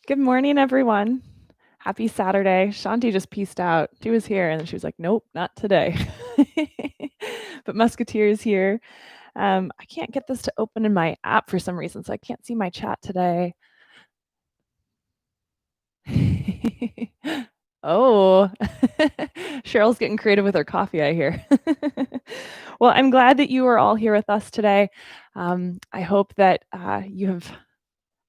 Good morning, everyone. Happy Saturday. Shanti just peaced out. She was here and then she was like, nope, not today. But Musketeer is here. I can't get this to open in my app for some reason, so I can't see my chat today. Oh, Cheryl's getting creative with her coffee, I hear. Well, I'm glad that you are all here with us today. I hope that you have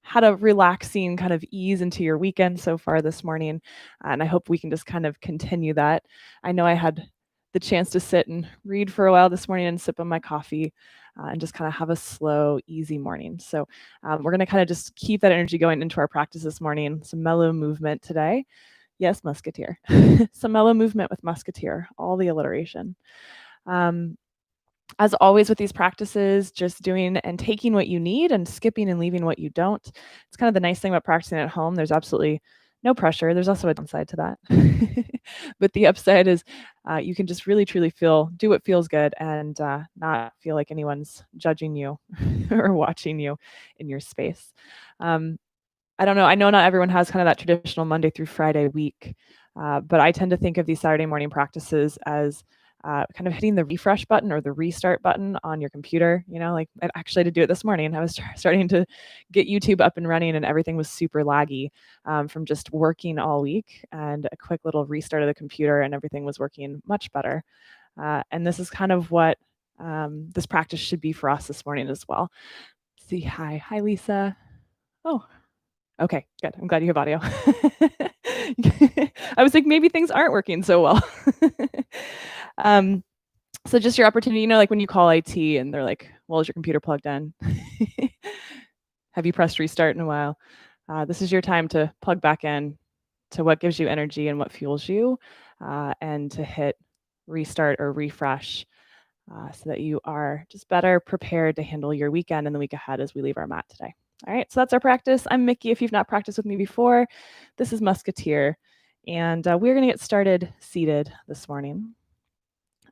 had a relaxing kind of ease into your weekend so far this morning. And I hope we can just kind of continue that. I know I had the chance to sit and read for a while this morning and sip on my coffee and just kind of have a slow, easy morning. So we're going to kind of just keep that energy going into our practice this morning. Some mellow movement today. Yes, Musketeer. Some mellow movement with Musketeer, all the alliteration. As always with these practices, just doing and taking what you need and skipping and leaving what you don't. It's kind of the nice thing about practicing at home. There's absolutely no pressure. There's also a downside to that. But the upside is you can just really, truly do what feels good and not feel like anyone's judging you or watching you in your space. I don't know. I know not everyone has kind of that traditional Monday through Friday week, but I tend to think of these Saturday morning practices as kind of hitting the refresh button or the restart button on your computer. Like I actually had to do it this morning. I was starting to get YouTube up and running and everything was super laggy from just working all week, and a quick little restart of the computer and everything was working much better. And this is kind of what this practice should be for us this morning as well. See, hi, Lisa. Oh, okay, good. I'm glad you have audio. I was like, maybe things aren't working so well. So just your opportunity, like when you call IT and they're like, well, is your computer plugged in? Have you pressed restart in a while? This is your time to plug back in to what gives you energy and what fuels you, and to hit restart or refresh so that you are just better prepared to handle your weekend and the week ahead as we leave our mat today. All right, so that's our practice. I'm Mikki. If you've not practiced with me before, this is Musketeer, and we're going to get started seated this morning.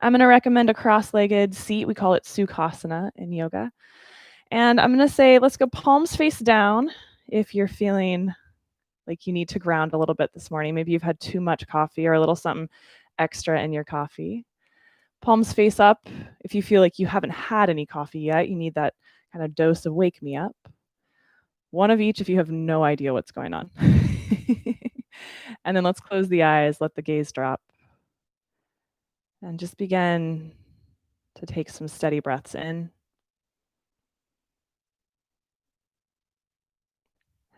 I'm going to recommend a cross-legged seat. We call it Sukhasana in yoga. And I'm going to say, let's go palms face down if you're feeling like you need to ground a little bit this morning. Maybe you've had too much coffee or a little something extra in your coffee. Palms face up if you feel like you haven't had any coffee yet. You need that kind of dose of wake me up. One of each if you have no idea what's going on. And then let's close the eyes, let the gaze drop. And just begin to take some steady breaths in.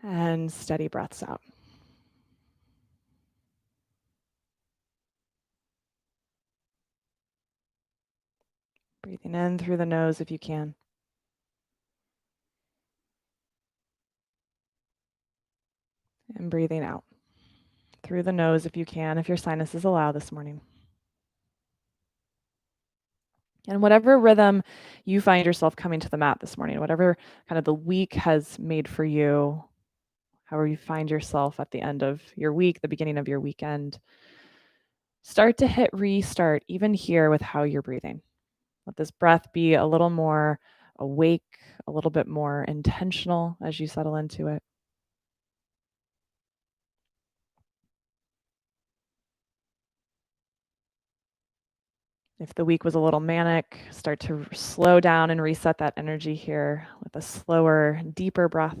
And steady breaths out. Breathing in through the nose if you can. And breathing out through the nose if you can, if your sinuses allow this morning. And whatever rhythm you find yourself coming to the mat this morning, whatever kind of the week has made for you, however you find yourself at the end of your week, the beginning of your weekend, start to hit restart even here with how you're breathing. Let this breath be a little more awake, a little bit more intentional as you settle into it. If the week was a little manic, start to slow down and reset that energy here with a slower, deeper breath.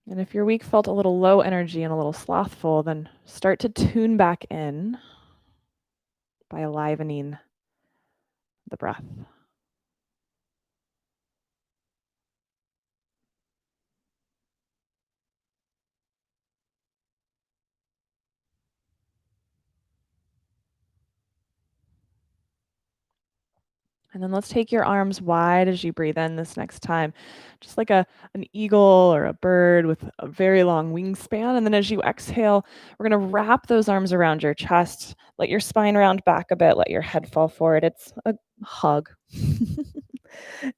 And if your week felt a little low energy and a little slothful, then start to tune back in by livening the breath. And then let's take your arms wide as you breathe in this next time, just like an eagle or a bird with a very long wingspan. And then as you exhale, we're going to wrap those arms around your chest. Let your spine round back a bit. Let your head fall forward. It's a hug.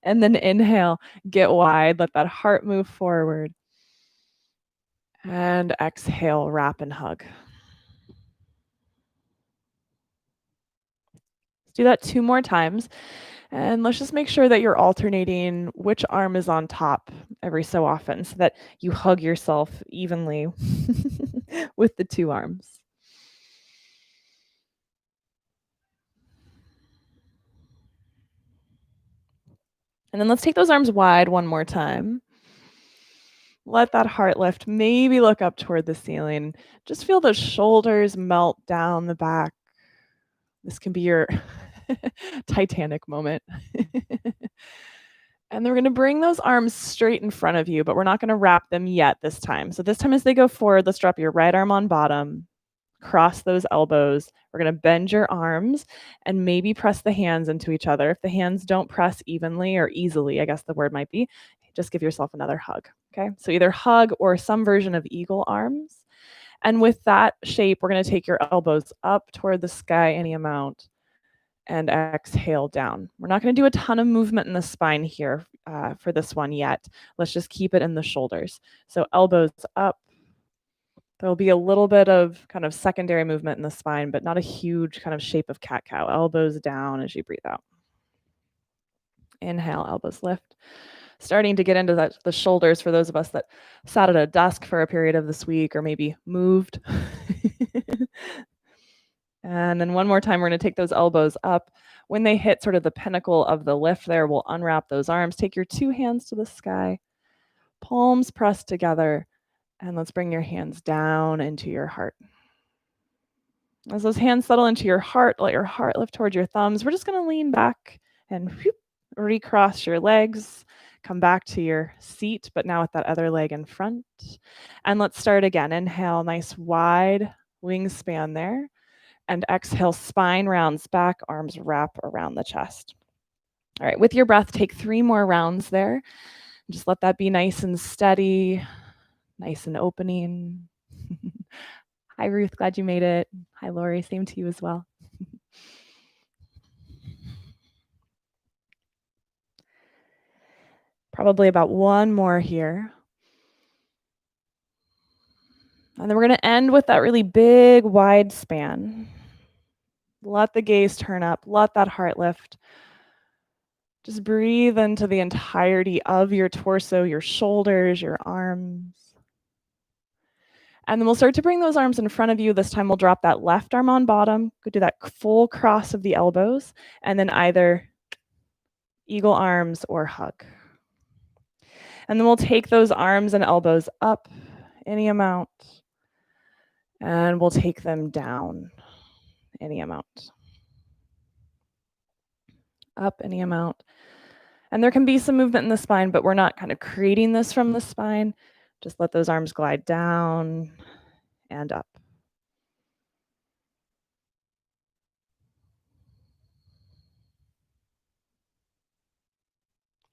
And then inhale, get wide. Let that heart move forward. And exhale, wrap and hug. Let's do that 2 more times. And let's just make sure that you're alternating which arm is on top every so often so that you hug yourself evenly with the two arms. And then let's take those arms wide one more time. Let that heart lift. Maybe look up toward the ceiling. Just feel the shoulders melt down the back. This can be your Titanic moment. And then we're going to bring those arms straight in front of you, but we're not going to wrap them yet this time. So this time as they go forward, let's drop your right arm on bottom, cross those elbows. We're going to bend your arms and maybe press the hands into each other. If the hands don't press evenly or easily, I guess the word might be, just give yourself another hug. Okay, so either hug or some version of eagle arms. And with that shape, we're going to take your elbows up toward the sky any amount and exhale down. We're not going to do a ton of movement in the spine here for this one yet. Let's just keep it in the shoulders. So elbows up. There'll be a little bit of kind of secondary movement in the spine, but not a huge kind of shape of cat-cow. Elbows down as you breathe out. Inhale, elbows lift. Starting to get into the shoulders for those of us that sat at a desk for a period of this week or maybe moved. And then one more time, we're going to take those elbows up. When they hit sort of the pinnacle of the lift there, we'll unwrap those arms. Take your two hands to the sky, palms pressed together, and let's bring your hands down into your heart. As those hands settle into your heart, let your heart lift towards your thumbs. We're just going to lean back and recross your legs. Come back to your seat, but now with that other leg in front. And let's start again. Inhale, nice wide wingspan there. And exhale, spine rounds back, arms wrap around the chest. All right, with your breath, take 3 more rounds there. Just let that be nice and steady, nice and opening. Hi, Ruth, glad you made it. Hi, Lori, same to you as well. Probably about 1 more here. And then we're going to end with that really big, wide span. Let the gaze turn up. Let that heart lift. Just breathe into the entirety of your torso, your shoulders, your arms. And then we'll start to bring those arms in front of you. This time we'll drop that left arm on bottom. Go do that full cross of the elbows. And then either eagle arms or hug. And then we'll take those arms and elbows up any amount. And we'll take them down any amount. Up any amount. And there can be some movement in the spine, but we're not kind of creating this from the spine. Just let those arms glide down and up.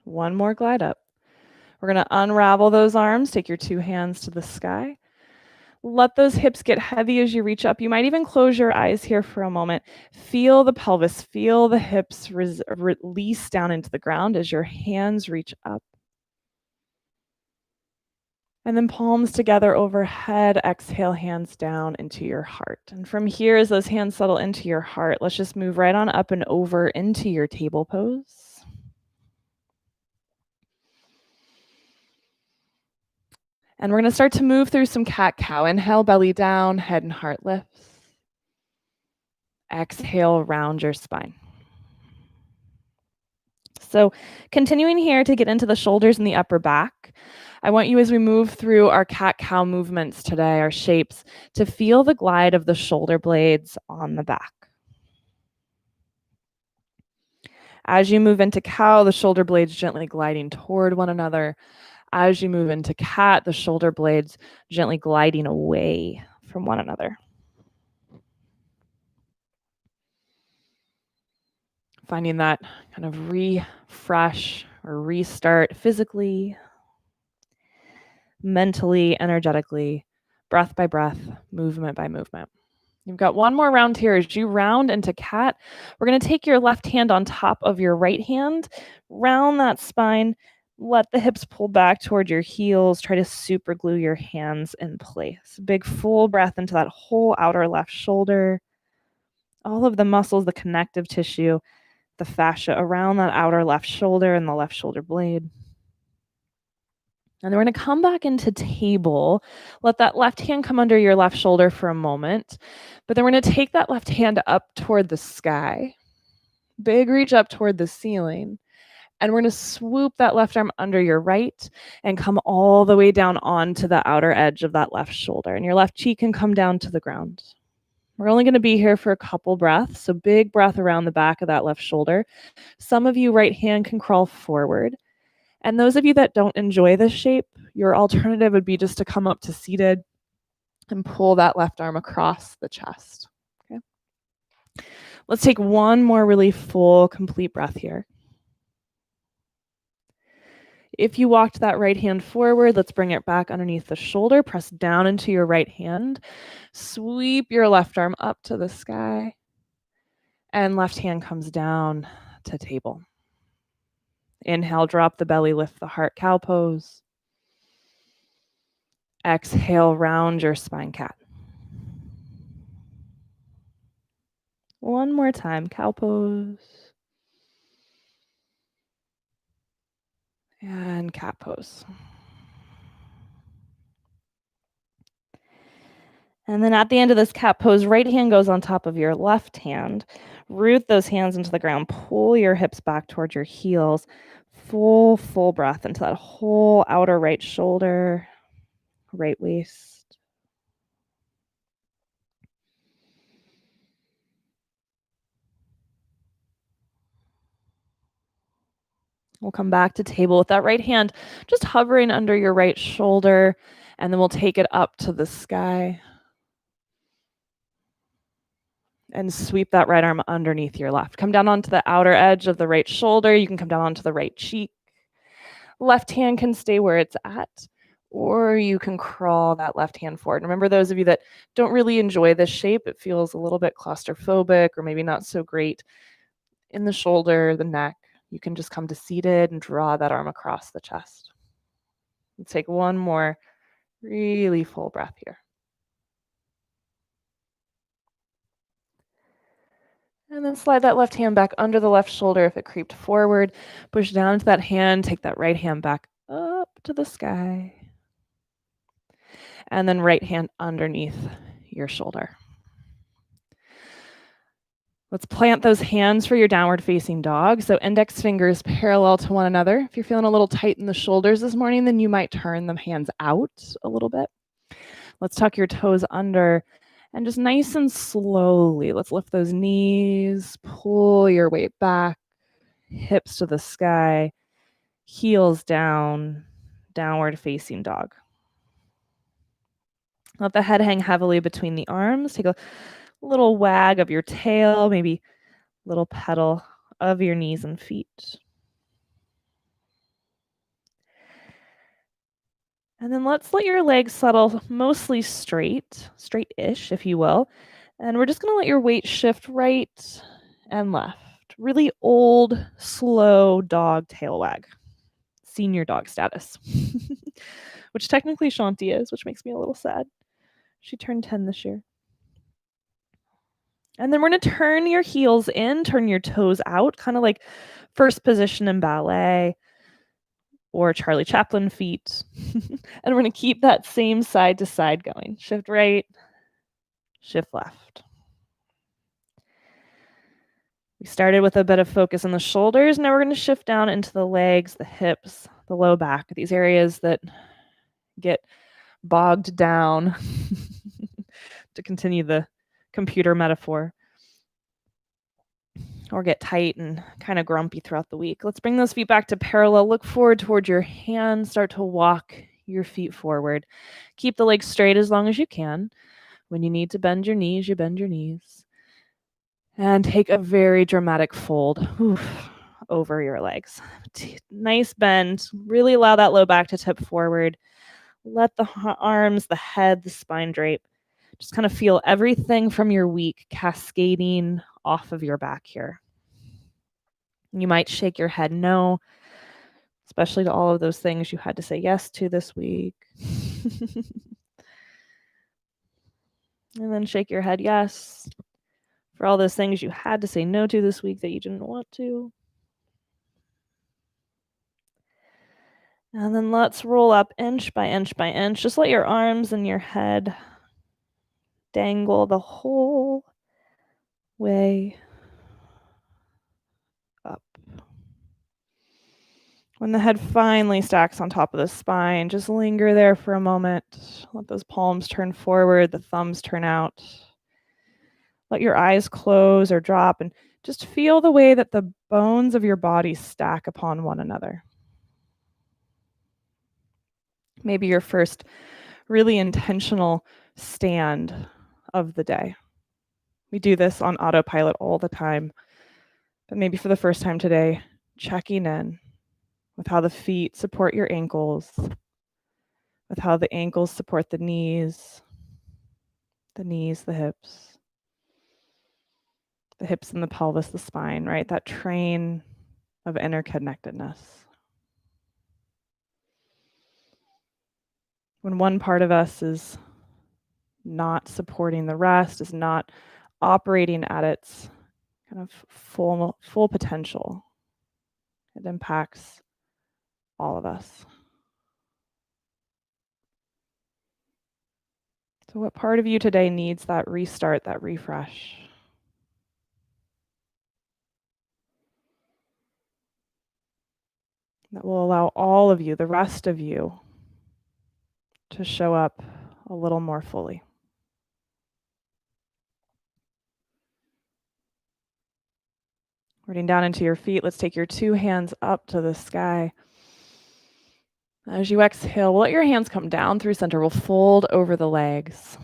One more glide up. We're going to unravel those arms. Take your 2 hands to the sky. Let those hips get heavy as you reach up. You might even close your eyes here for a moment. Feel the pelvis, feel the hips release down into the ground as your hands reach up. And then palms together overhead, exhale, hands down into your heart. And from here, as those hands settle into your heart, let's just move right on up and over into your table pose. And we're going to start to move through some cat-cow. Inhale, belly down, head and heart lifts. Exhale, round your spine. So continuing here to get into the shoulders and the upper back, I want you, as we move through our cat-cow movements today, our shapes, to feel the glide of the shoulder blades on the back. As you move into cow, the shoulder blades gently gliding toward one another. As you move into cat, the shoulder blades gently gliding away from one another. Finding that kind of refresh or restart physically, mentally, energetically, breath by breath, movement by movement. You've got 1 more round here. As you round into cat, we're going to take your left hand on top of your right hand, round that spine, let the hips pull back toward your heels, try to super glue your hands in place. Big full breath into that whole outer left shoulder, all of the muscles, the connective tissue, the fascia around that outer left shoulder and the left shoulder blade. And then we're going to come back into table. Let that left hand come under your left shoulder for a moment. But then we're going to take that left hand up toward the sky. Big reach up toward the ceiling. And we're going to swoop that left arm under your right and come all the way down onto the outer edge of that left shoulder. And your left cheek can come down to the ground. We're only going to be here for a couple breaths. So big breath around the back of that left shoulder. Some of you, right hand can crawl forward. And those of you that don't enjoy this shape, your alternative would be just to come up to seated and pull that left arm across the chest. Okay. Let's take one more really full, complete breath here. If you walked that right hand forward, let's bring it back underneath the shoulder. Press down into your right hand. Sweep your left arm up to the sky. And left hand comes down to table. Inhale, drop the belly, lift the heart, cow pose. Exhale, round your spine, cat. One more time, cow pose. And cat pose. And then at the end of this cat pose, right hand goes on top of your left hand. Root those hands into the ground. Pull your hips back towards your heels. Full breath into that whole outer right shoulder, right waist. We'll come back to table with that right hand just hovering under your right shoulder, and then we'll take it up to the sky. And sweep that right arm underneath your left. Come down onto the outer edge of the right shoulder. You can come down onto the right cheek. Left hand can stay where it's at, or you can crawl that left hand forward. Remember, those of you that don't really enjoy this shape, it feels a little bit claustrophobic or maybe not so great in the shoulder, the neck. You can just come to seated and draw that arm across the chest. Let's take one more really full breath here. And then slide that left hand back under the left shoulder if it creeped forward. Push down into that hand. Take that right hand back up to the sky. And then right hand underneath your shoulder. Let's plant those hands for your downward facing dog. So index fingers parallel to one another. If you're feeling a little tight in the shoulders this morning, then you might turn the hands out a little bit. Let's tuck your toes under. And just nice and slowly, let's lift those knees, pull your weight back, hips to the sky, heels down, downward facing dog. Let the head hang heavily between the arms. Take a little wag of your tail, maybe a little pedal of your knees and feet. And then let's let your legs settle mostly straight-ish, if you will. And we're just going to let your weight shift right and left. Really old, slow dog tail wag. Senior dog status. Which technically Shanti is, which makes me a little sad. She turned 10 this year. And then we're going to turn your heels in, turn your toes out, kind of like first position in ballet or Charlie Chaplin feet. And we're going to keep that same side to side going. Shift right, shift left. We started with a bit of focus on the shoulders. Now we're going to shift down into the legs, the hips, the low back, these areas that get bogged down, to continue the computer metaphor, or get tight and kind of grumpy throughout the week. Let's bring those feet back to parallel. Look forward towards your hands. Start to walk your feet forward. Keep the legs straight as long as you can. When you need to bend your knees, you bend your knees. And take a very dramatic fold over your legs. Nice bend. Really allow that low back to tip forward. Let the arms, the head, the spine drape. Just kind of feel everything from your week cascading off of your back here. You might shake your head no, especially to all of those things you had to say yes to this week. And then shake your head yes for all those things you had to say no to this week that you didn't want to. And then let's roll up inch by inch by inch. Just let your arms and your head dangle the whole way up. When the head finally stacks on top of the spine, just linger there for a moment. Let those palms turn forward, the thumbs turn out. Let your eyes close or drop and just feel the way that the bones of your body stack upon one another. Maybe your first really intentional stand of the day. We do this on autopilot all the time, but maybe for the first time today, checking in with how the feet support your ankles, with how the ankles support the knees, the hips and the pelvis, the spine, right? That train of interconnectedness. When one part of us is not supporting the rest, is not operating at its kind of full potential, it impacts all of us. So what part of you today needs that restart, that refresh? That will allow all of you, the rest of you, to show up a little more fully. Rooting down into your feet, let's take your two hands up to the sky. As you exhale, we'll let your hands come down through center. We'll fold over the legs.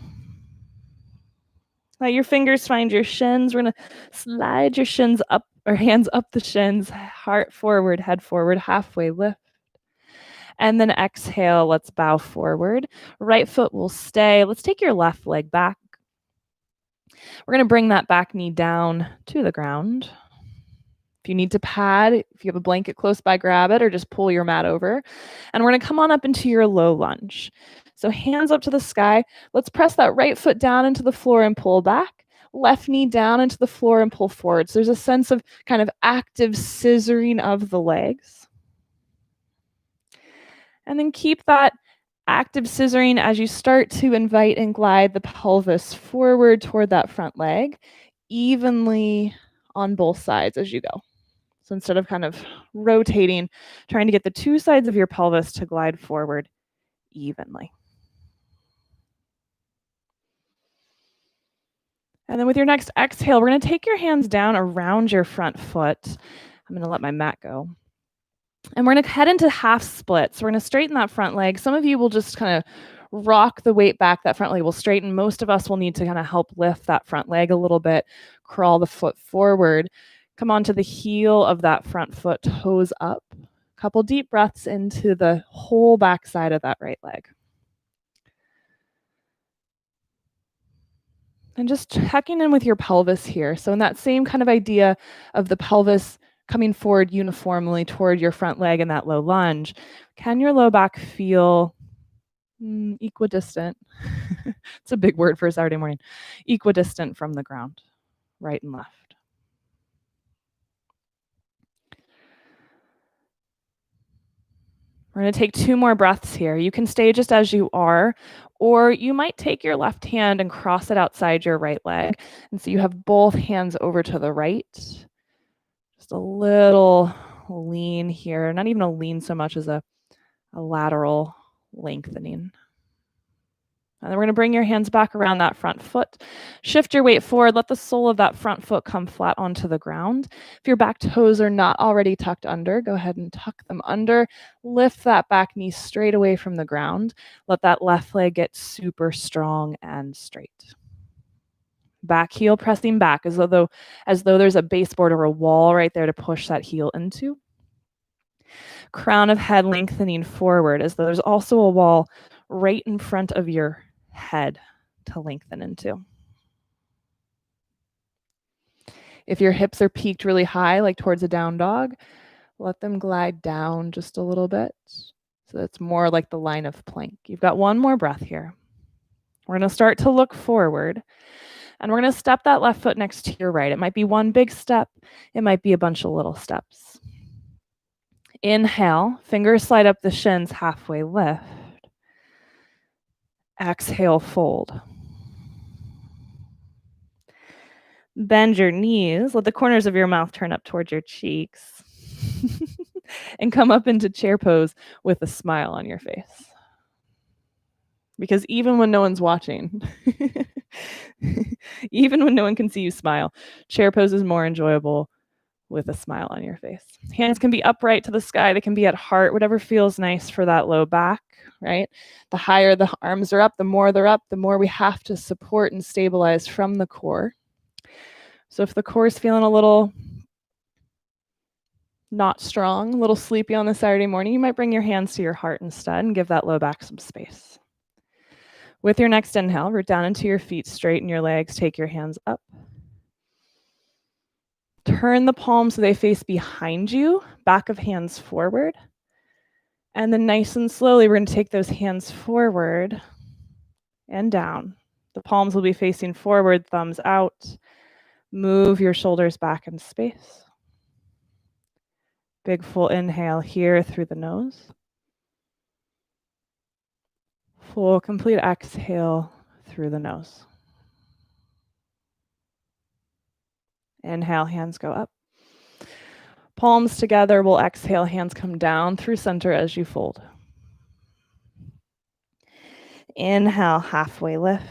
Let your fingers find your shins. We're going to slide your shins up, or hands up the shins, heart forward, head forward, halfway lift. And then exhale, let's bow forward. Right foot will stay. Let's take your left leg back. We're going to bring that back knee down to the ground. If you need to pad, if you have a blanket close by, grab it or just pull your mat over. And we're going to come on up into your low lunge. So hands up to the sky. Let's press that right foot down into the floor and pull back. Left knee down into the floor and pull forward. So there's a sense of kind of active scissoring of the legs. And then keep that active scissoring as you start to invite and glide the pelvis forward toward that front leg, evenly on both sides as you go. So instead of kind of rotating, trying to get the two sides of your pelvis to glide forward evenly. And then with your next exhale, we're going to take your hands down around your front foot. I'm going to let my mat go. And we're going to head into half splits. We're going to straighten that front leg. Some of you will just kind of rock the weight back. That front leg will straighten. Most of us will need to kind of help lift that front leg a little bit, crawl the foot forward. Come onto the heel of that front foot, toes up. Couple deep breaths into the whole back side of that right leg. And just checking in with your pelvis here. So in that same kind of idea of the pelvis coming forward uniformly toward your front leg in that low lunge, can your low back feel equidistant? It's a big word for a Saturday morning. Equidistant from the ground, right and left. We're going to take 2 more breaths here. You can stay just as you are, or you might take your left hand and cross it outside your right leg. And so you have both hands over to the right. Just a little lean here, not even a lean so much as a lateral lengthening. And then we're going to bring your hands back around that front foot. Shift your weight forward. Let the sole of that front foot come flat onto the ground. If your back toes are not already tucked under, go ahead and tuck them under. Lift that back knee straight away from the ground. Let that left leg get super strong and straight. Back heel pressing back as though there's a baseboard or a wall right there to push that heel into. Crown of head lengthening forward as though there's also a wall right in front of your head to lengthen into. If your hips are peaked really high, like towards a down dog, let them glide down just a little bit. So it's more like the line of plank. You've got one more breath here. We're going to start to look forward. And we're going to step that left foot next to your right. It might be one big step. It might be a bunch of little steps. Inhale, fingers slide up the shins, halfway lift. Exhale, fold. Bend your knees, let the corners of your mouth turn up towards your cheeks. And come up into chair pose with a smile on your face. Because even when no one's watching, even when no one can see you smile, chair pose is more enjoyable with a smile on your face. Hands can be upright to the sky. They can be at heart, whatever feels nice for that low back, right? The higher the arms are up, the more they're up, the more we have to support and stabilize from the core. So if the core is feeling a little not strong, a little sleepy on the Saturday morning, you might bring your hands to your heart instead and give that low back some space. With your next inhale, root down into your feet, straighten your legs, take your hands up. Turn the palms so they face behind you, back of hands forward. And then nice and slowly, we're going to take those hands forward and down. The palms will be facing forward, thumbs out. Move your shoulders back in space. Big full inhale here through the nose. Full complete exhale through the nose. Inhale, hands go up. Palms together, we'll exhale, hands come down through center as you fold. Inhale, halfway lift.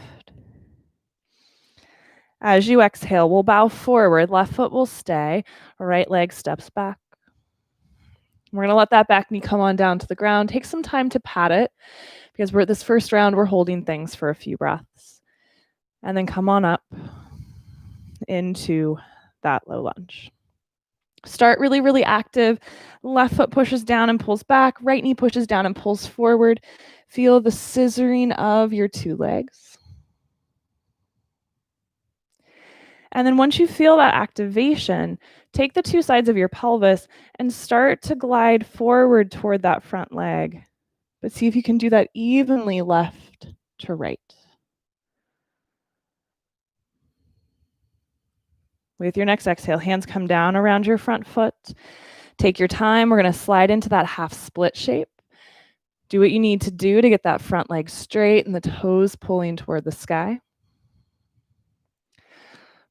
As you exhale, we'll bow forward, left foot will stay, right leg steps back. We're gonna let that back knee come on down to the ground. Take some time to pat it, because we're at this first round, we're holding things for a few breaths. And then come on up into that low lunge. Start really, really active. Left foot pushes down and pulls back. Right knee pushes down and pulls forward. Feel the scissoring of your two legs. And then once you feel that activation, take the two sides of your pelvis and start to glide forward toward that front leg. But see if you can do that evenly left to right. With your next exhale, hands come down around your front foot. Take your time. We're going to slide into that half split shape. Do what you need to do to get that front leg straight and the toes pulling toward the sky.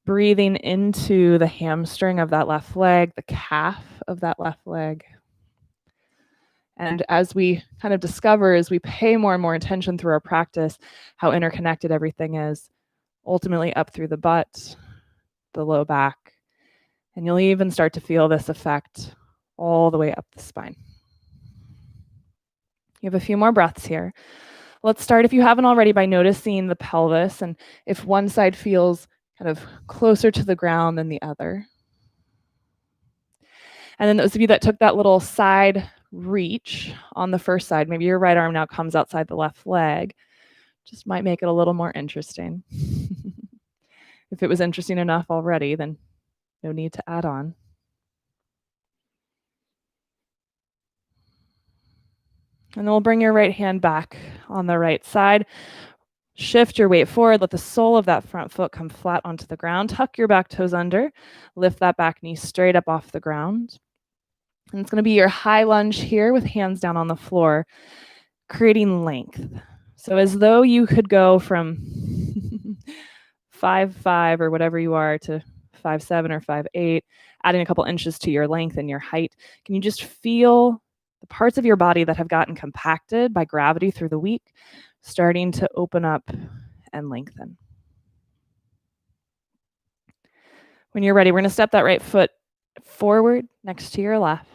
Breathing into the hamstring of that left leg, the calf of that left leg. And as we kind of discover, as we pay more and more attention through our practice, how interconnected everything is, ultimately up through the butt, the low back, and you'll even start to feel this effect all the way up the spine. You have a few more breaths here. Let's start, if you haven't already, by noticing the pelvis and if one side feels kind of closer to the ground than the other. And then those of you that took that little side reach on the first side, maybe your right arm now comes outside the left leg, just might make it a little more interesting. If it was interesting enough already, then no need to add on. And then we'll bring your right hand back on the right side. Shift your weight forward. Let the sole of that front foot come flat onto the ground. Tuck your back toes under. Lift that back knee straight up off the ground. And it's going to be your high lunge here with hands down on the floor, creating length. So as though you could go from 5'5" or whatever you are to 5'7" or 5'8", adding a couple inches to your length and your height. Can you just feel the parts of your body that have gotten compacted by gravity through the week starting to open up and lengthen? When you're ready, we're going to step that right foot forward next to your left.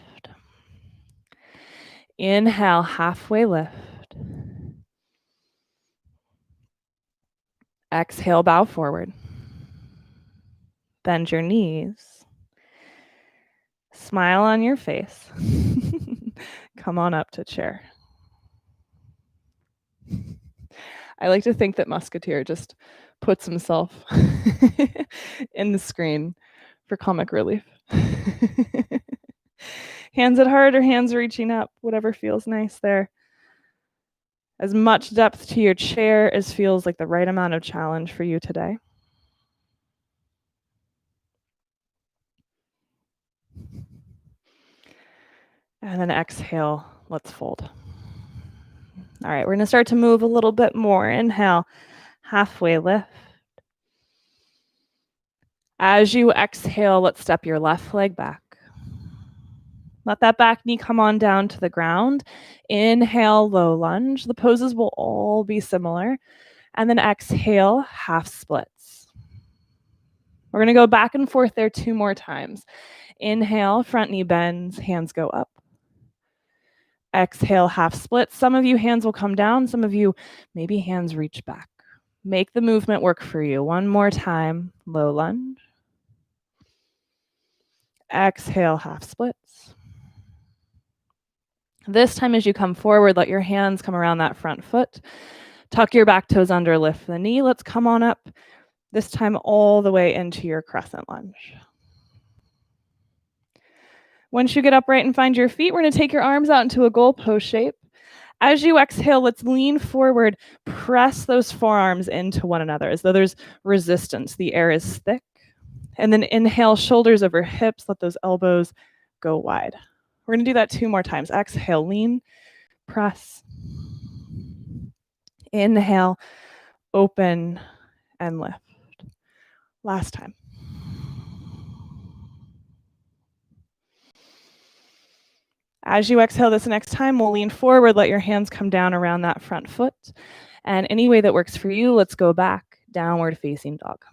Inhale, halfway lift. Exhale, bow forward. Bend your knees. Smile on your face. Come on up to chair. I like to think that Musketeer just puts himself in the screen for comic relief. Hands at heart or hands reaching up, whatever feels nice there. As much depth to your chair as feels like the right amount of challenge for you today. And then exhale, let's fold. All right, we're gonna start to move a little bit more. Inhale, halfway lift. As you exhale, let's step your left leg back. Let that back knee come on down to the ground. Inhale, low lunge. The poses will all be similar. And then exhale, half splits. We're going to go back and forth there 2 more times. Inhale, front knee bends, hands go up. Exhale, half splits. Some of you, hands will come down. Some of you, maybe hands reach back. Make the movement work for you. 1 more time, low lunge. Exhale, half splits. This time as you come forward, let your hands come around that front foot. Tuck your back toes under, lift the knee. Let's come on up. This time all the way into your crescent lunge. Once you get upright and find your feet, we're going to take your arms out into a goal post shape. As you exhale, let's lean forward, press those forearms into one another as though there's resistance. The air is thick. And then inhale, shoulders over hips. Let those elbows go wide. We're going to do that 2 more times. Exhale, lean, press. Inhale, open, and lift. Last time. As you exhale this next time, we'll lean forward, let your hands come down around that front foot. And any way that works for you, let's go back, downward facing dog.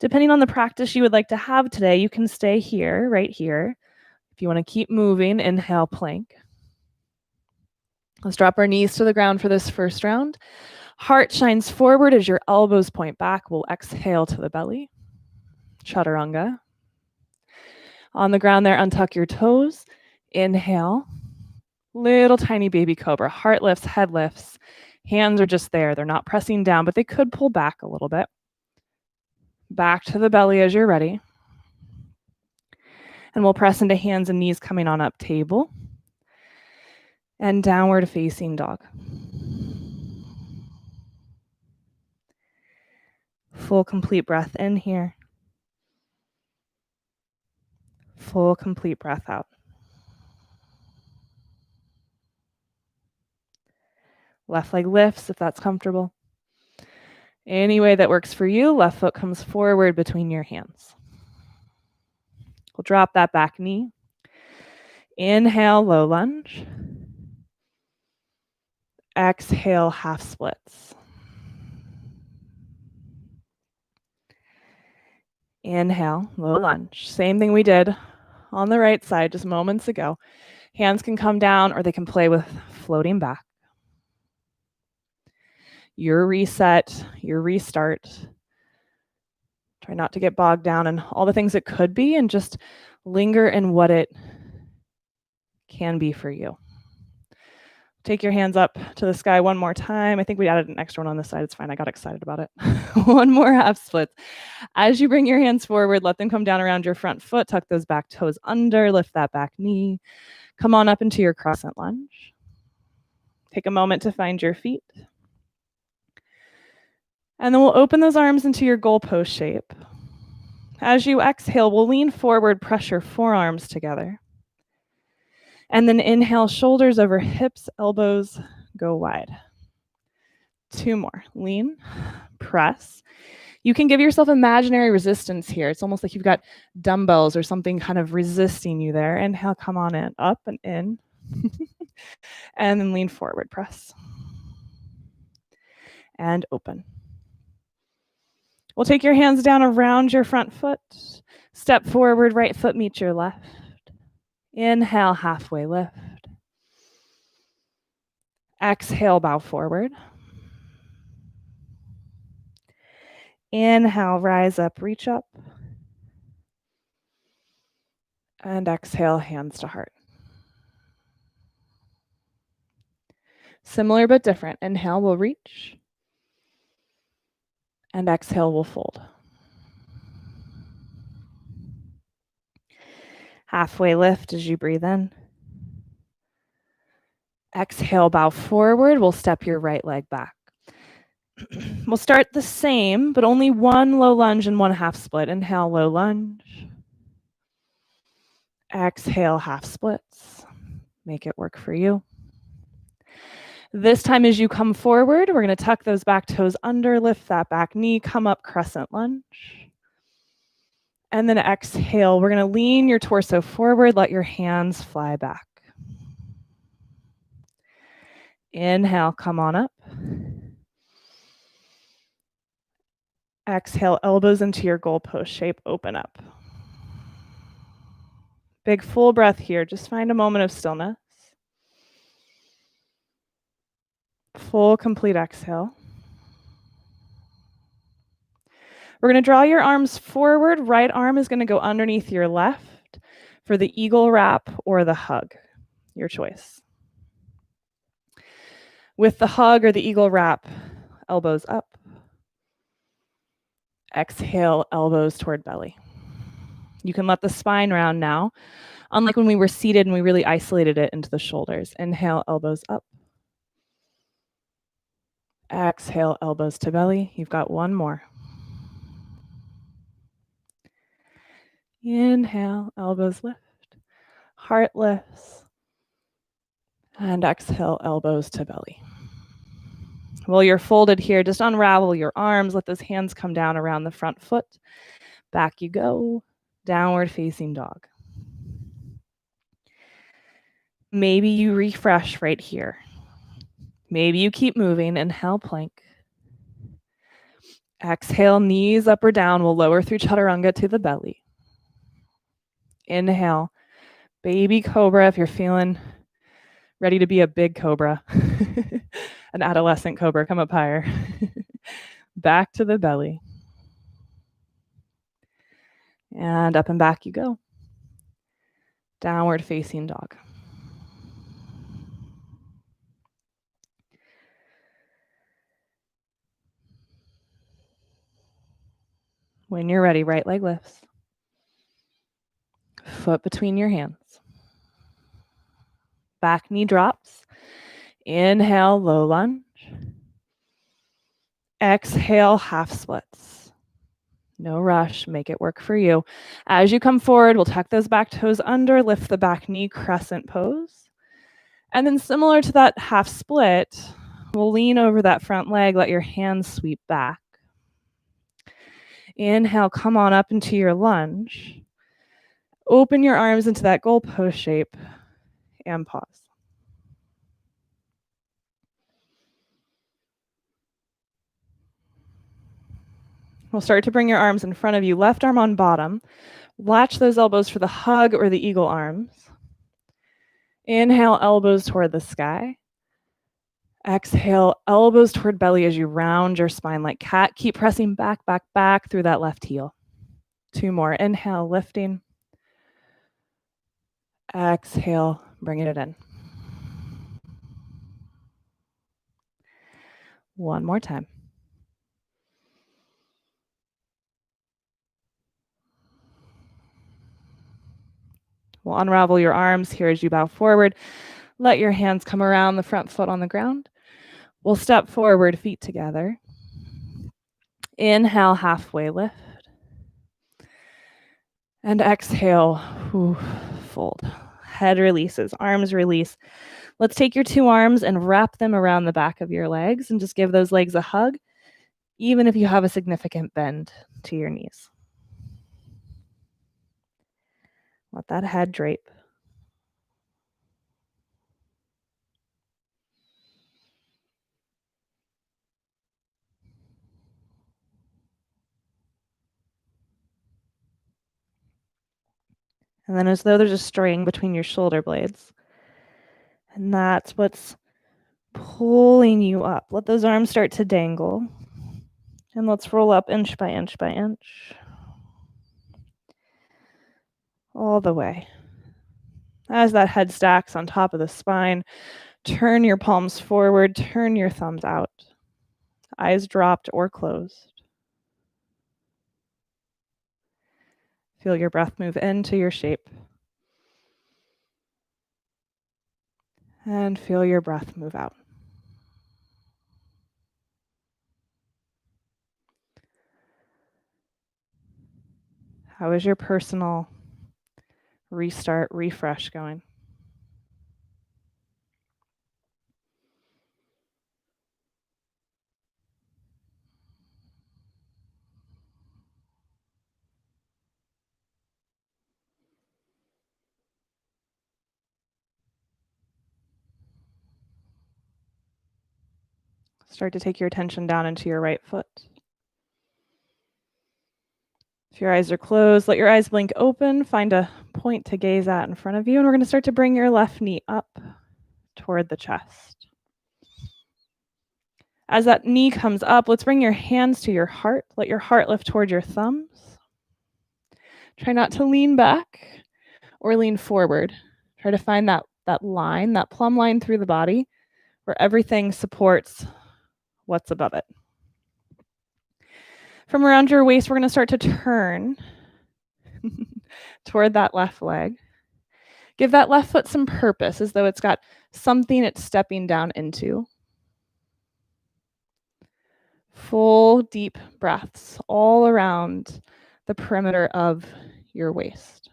Depending on the practice you would like to have today, you can stay here, right here. If you want to keep moving, inhale, plank. Let's drop our knees to the ground for this first round. Heart shines forward as your elbows point back. We'll exhale to the belly. Chaturanga. On the ground there, untuck your toes. Inhale. Little tiny baby cobra. Heart lifts, head lifts. Hands are just there. They're not pressing down, but they could pull back a little bit. Back to the belly as you're ready. And we'll press into hands and knees coming on up, table. And downward facing dog. Full complete breath in here. Full complete breath out. Left leg lifts if that's comfortable. Any way that works for you, left foot comes forward between your hands. We'll drop that back knee. Inhale, low lunge. Exhale, half splits. Inhale, low lunge. Same thing we did on the right side just moments ago. Hands can come down or they can play with floating back. Your reset, your restart. Try not to get bogged down in all the things it could be and just linger in what it can be for you. Take your hands up to the sky 1 more time. I think we added an extra one on this side. It's fine. I got excited about it. 1 more half splits. As you bring your hands forward, let them come down around your front foot. Tuck those back toes under. Lift that back knee. Come on up into your crescent lunge. Take a moment to find your feet. And then we'll open those arms into your goal post shape. As you exhale, we'll lean forward, press your forearms together. And then inhale, shoulders over hips, elbows go wide. 2 more. Lean, press. You can give yourself imaginary resistance here. It's almost like you've got dumbbells or something kind of resisting you there. Inhale, come on in, up and in. And then lean forward, press. And open. We'll take your hands down around your front foot. Step forward, right foot meets your left. Inhale, halfway lift. Exhale, bow forward. Inhale, rise up, reach up. And exhale, hands to heart. Similar but different. Inhale, we'll reach. And exhale, we'll fold. Halfway lift as you breathe in. Exhale, bow forward. We'll step your right leg back. We'll start the same, but only 1 low lunge and 1 half split. Inhale, low lunge. Exhale, half splits. Make it work for you. This time as you come forward, we're going to tuck those back toes under, lift that back knee, come up, crescent lunge. And then exhale, we're going to lean your torso forward, let your hands fly back. Inhale, come on up. Exhale, elbows into your goalpost shape, open up. Big full breath here, just find a moment of stillness. Full, complete exhale. We're going to draw your arms forward. Right arm is going to go underneath your left for the eagle wrap or the hug, your choice. With the hug or the eagle wrap, elbows up. Exhale, elbows toward belly. You can let the spine round now, unlike when we were seated and we really isolated it into the shoulders. Inhale, elbows up. Exhale, elbows to belly. You've got one more. Inhale, elbows lift. Heart lifts. And exhale, elbows to belly. While you're folded here, just unravel your arms. Let those hands come down around the front foot. Back you go. Downward facing dog. Maybe you refresh right here. Maybe you keep moving. Inhale, plank. Exhale, knees up or down. We'll lower through chaturanga to the belly. Inhale, baby cobra if you're feeling ready to be a big cobra. An adolescent cobra, come up higher. Back to the belly. And up and back you go. Downward facing dog. When you're ready, right leg lifts. Foot between your hands. Back knee drops. Inhale, low lunge. Exhale, half splits. No rush, make it work for you. As you come forward, we'll tuck those back toes under, lift the back knee, crescent pose. And then similar to that half split, we'll lean over that front leg, let your hands sweep back. Inhale, come on up into your lunge. Open your arms into that goalpost shape and pause. We'll start to bring your arms in front of you, left arm on bottom. Latch those elbows for the hug or the eagle arms. Inhale, elbows toward the sky. Exhale, elbows toward belly as you round your spine like cat. Keep pressing back, back, back through that left heel. 2 more. Inhale, lifting. Exhale, bringing it in. 1 more time. We'll unravel your arms here as you bow forward. Let your hands come around the front foot on the ground. We'll step forward, feet together. Inhale, halfway lift. And exhale, fold. Head releases, arms release. Let's take your 2 arms and wrap them around the back of your legs and just give those legs a hug, even if you have a significant bend to your knees. Let that head drape. And then as though there's a string between your shoulder blades. And that's what's pulling you up. Let those arms start to dangle. And let's roll up inch by inch by inch. All the way. As that head stacks on top of the spine, turn your palms forward, turn your thumbs out. Eyes dropped or closed. Feel your breath move into your shape. And feel your breath move out. How is your personal restart, refresh going. Start to take your attention down into your right foot. If your eyes are closed, let your eyes blink open. Find a point to gaze at in front of you. And we're going to start to bring your left knee up toward the chest. As that knee comes up, let's bring your hands to your heart. Let your heart lift toward your thumbs. Try not to lean back or lean forward. Try to find that line, that plumb line through the body where everything supports what's above it. From around your waist, we're going to start to turn toward that left leg. Give that left foot some purpose, as though it's got something it's stepping down into. Full deep breaths all around the perimeter of your waist.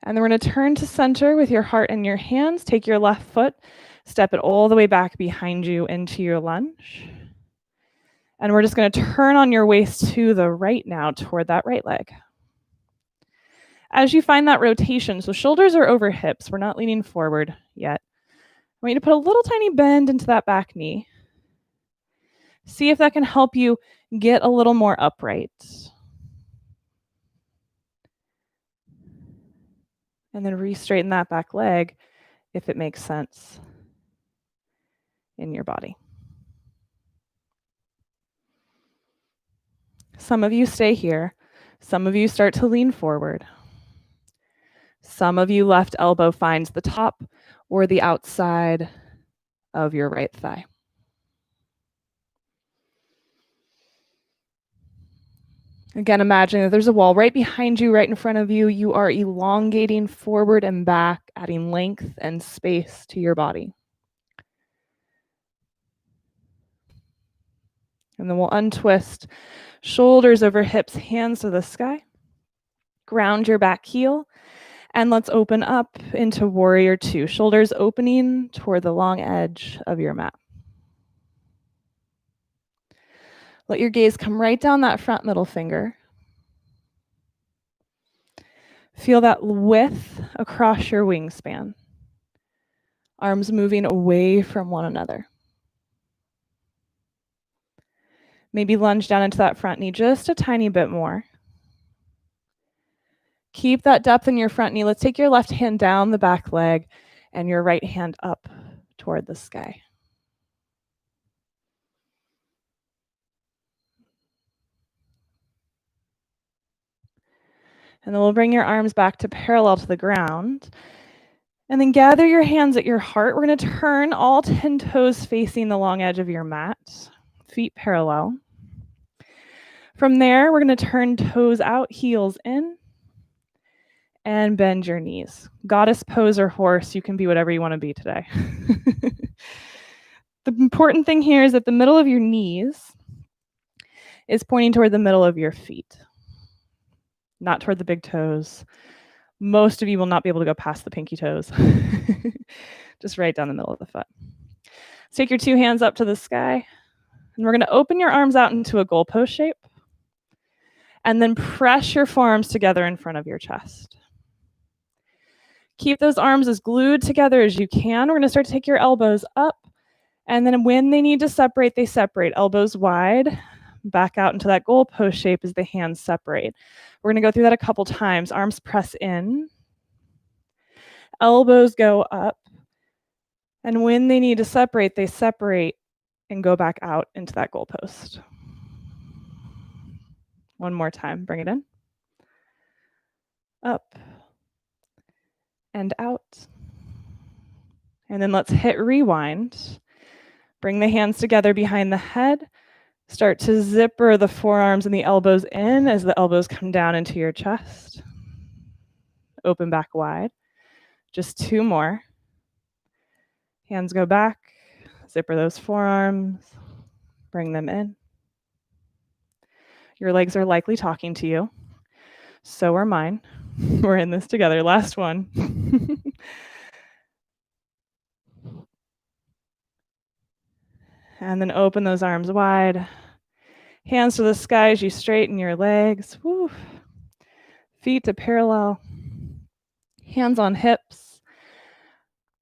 And then we're going to turn to center with your heart in your hands. Take your left foot, step it all the way back behind you into your lunge. And we're just going to turn on your waist to the right now toward that right leg. As you find that rotation, so shoulders are over hips. We're not leaning forward yet. I want you to put a little tiny bend into that back knee. See if that can help you get a little more upright. And then re-straighten that back leg if it makes sense in your body. Some of you stay here. Some of you start to lean forward. Some of you left elbow finds the top or the outside of your right thigh. Again, imagine that there's a wall right behind you, right in front of you. You are elongating forward and back, adding length and space to your body. And then we'll untwist, shoulders over hips, hands to the sky. Ground your back heel. And let's open up into warrior two. Shoulders opening toward the long edge of your mat. Let your gaze come right down that front middle finger. Feel that width across your wingspan. Arms moving away from one another. Maybe lunge down into that front knee just a tiny bit more. Keep that depth in your front knee. Let's take your left hand down the back leg and your right hand up toward the sky. And then we'll bring your arms back to parallel to the ground. And then gather your hands at your heart. We're going to turn all 10 toes facing the long edge of your mat, feet parallel. From there, we're going to turn toes out, heels in, and bend your knees. Goddess pose or horse, you can be whatever you want to be today. The important thing here is that the middle of your knees is pointing toward the middle of your feet, not toward the big toes. Most of you will not be able to go past the pinky toes. Just right down the middle of the foot. Let's take your two hands up to the sky, and we're going to open your arms out into a goalpost shape, and then press your forearms together in front of your chest. Keep those arms as glued together as you can. We're going to start to take your elbows up, and then when they need to separate, they separate. Elbows wide, back out into that goalpost shape as the hands separate. We're going to go through that a couple times. Arms press in, elbows go up, and when they need to separate, they separate and go back out into that goalpost. One more time, bring it in, up, and out. And then let's hit rewind. Bring the hands together behind the head. Start to zipper the forearms and the elbows in as the elbows come down into your chest. Open back wide. Just two more. Hands go back. Zipper those forearms. Bring them in. Your legs are likely talking to you. So are mine. We're in this together. Last one. And then open those arms wide. Hands to the sky as you straighten your legs. Woo. Feet to parallel. Hands on hips.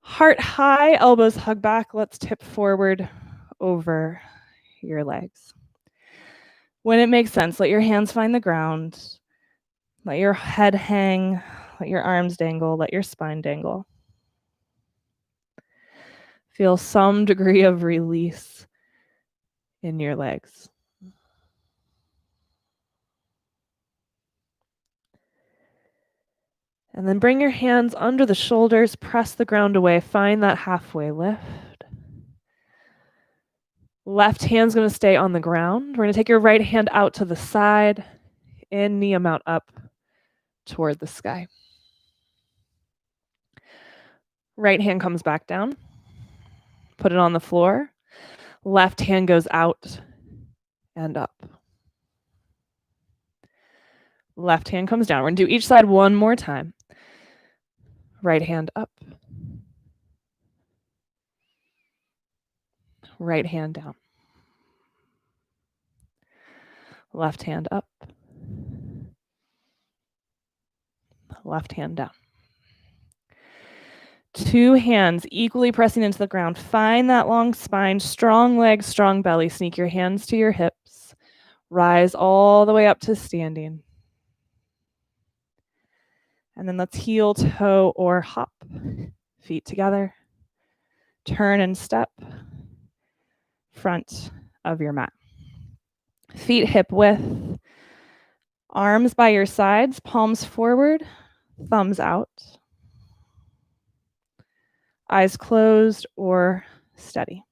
Heart high, elbows hug back. Let's tip forward over your legs. When it makes sense, let your hands find the ground. Let your head hang. Let your arms dangle. Let your spine dangle. Feel some degree of release in your legs. And then bring your hands under the shoulders, press the ground away, find that halfway lift. Left hand's going to stay on the ground. We're going to take your right hand out to the side, in knee amount up toward the sky. Right hand comes back down. Put it on the floor. Left hand goes out and up. Left hand comes down. We're going to do each side one more time. Right hand up. Right hand down. Left hand up. Left hand down. Two hands equally pressing into the ground. Find that long spine, strong legs, strong belly. Sneak your hands to your hips. Rise all the way up to standing. And then let's heel, toe, or hop. Feet together. Turn and step. Front of your mat. Feet hip width. Arms by your sides, palms forward, thumbs out. Eyes closed or steady.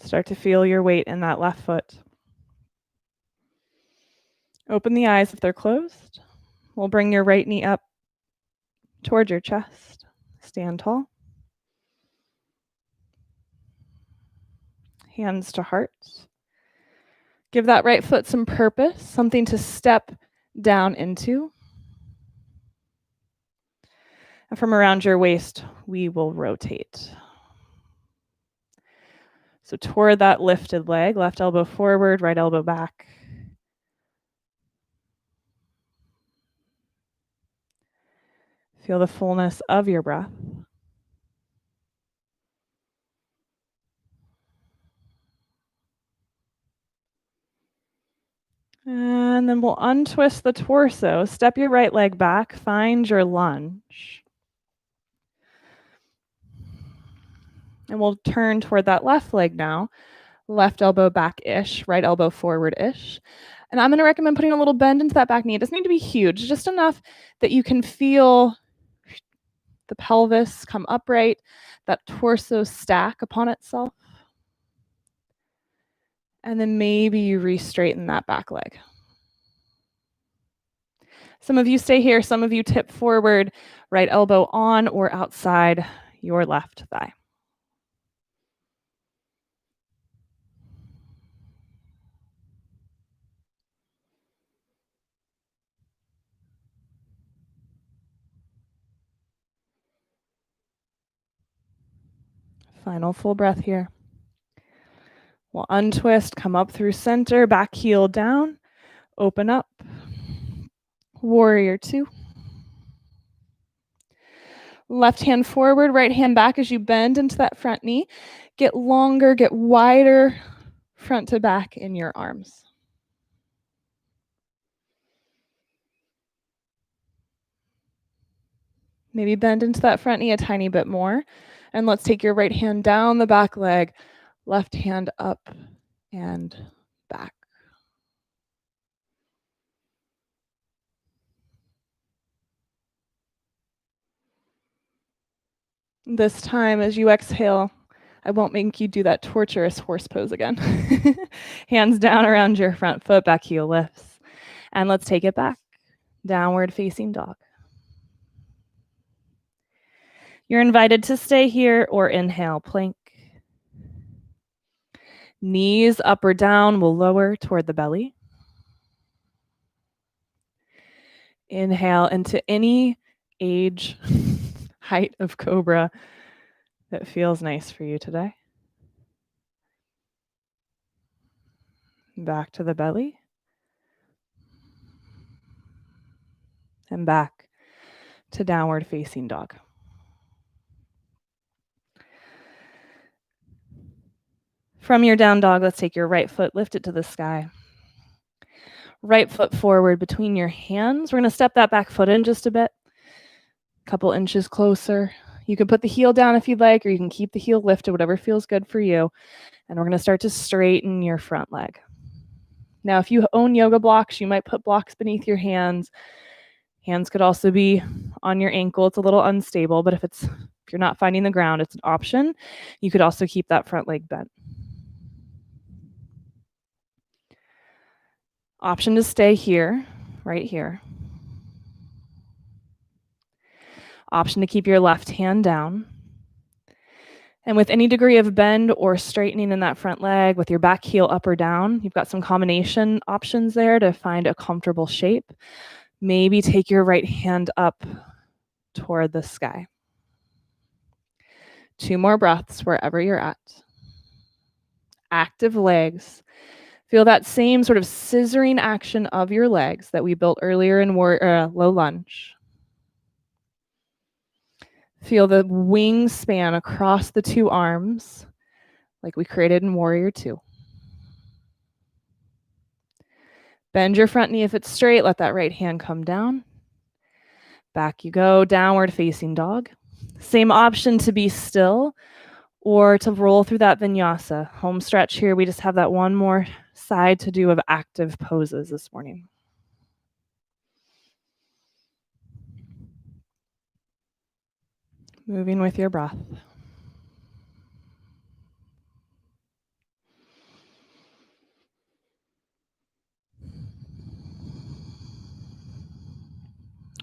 Start to feel your weight in that left foot. Open the eyes if they're closed. We'll bring your right knee up toward your chest. Stand tall. Hands to heart. Give that right foot some purpose, something to step down into. And from around your waist, we will rotate. So toward that lifted leg, left elbow forward, right elbow back. Feel the fullness of your breath. And then we'll untwist the torso. Step your right leg back. Find your lunge. And we'll turn toward that left leg now. Left elbow back-ish, right elbow forward-ish. And I'm going to recommend putting a little bend into that back knee. It doesn't need to be huge, just enough that you can feel the pelvis come upright, that torso stack upon itself. And then maybe you re-straighten that back leg. Some of you stay here, some of you tip forward, right elbow on or outside your left thigh. Final full breath here. We'll untwist, come up through center, back heel down, open up. Warrior two. Left hand forward, right hand back as you bend into that front knee. Get longer, get wider, front to back in your arms. Maybe bend into that front knee a tiny bit more. And let's take your right hand down the back leg, left hand up and back. This time, as you exhale, I won't make you do that torturous horse pose again. Hands down around your front foot, back heel lifts. And let's take it back. Downward facing dog. You're invited to stay here or inhale, plank. Knees up or down will lower toward the belly. Inhale into any age, height of cobra that feels nice for you today. Back to the belly. And back to downward facing dog. From your down dog, let's take your right foot, lift it to the sky. Right foot forward between your hands. We're going to step that back foot in just a bit. A couple inches closer. You can put the heel down if you'd like, or you can keep the heel lifted, whatever feels good for you. And we're going to start to straighten your front leg. Now, if you own yoga blocks, you might put blocks beneath your hands. Hands could also be on your ankle. It's a little unstable, but if you're not finding the ground, it's an option. You could also keep that front leg bent. Option to stay here, right here. Option to keep your left hand down. And with any degree of bend or straightening in that front leg, with your back heel up or down, you've got some combination options there to find a comfortable shape. Maybe take your right hand up toward the sky. 2 more breaths wherever you're at. Active legs. Feel that same sort of scissoring action of your legs that we built earlier in low lunge. Feel the wingspan across the 2 arms like we created in Warrior 2. Bend your front knee if it's straight. Let that right hand come down. Back you go, downward facing dog. Same option to be still or to roll through that vinyasa. Home stretch here. We just have that one more side to do of active poses this morning. Moving with your breath.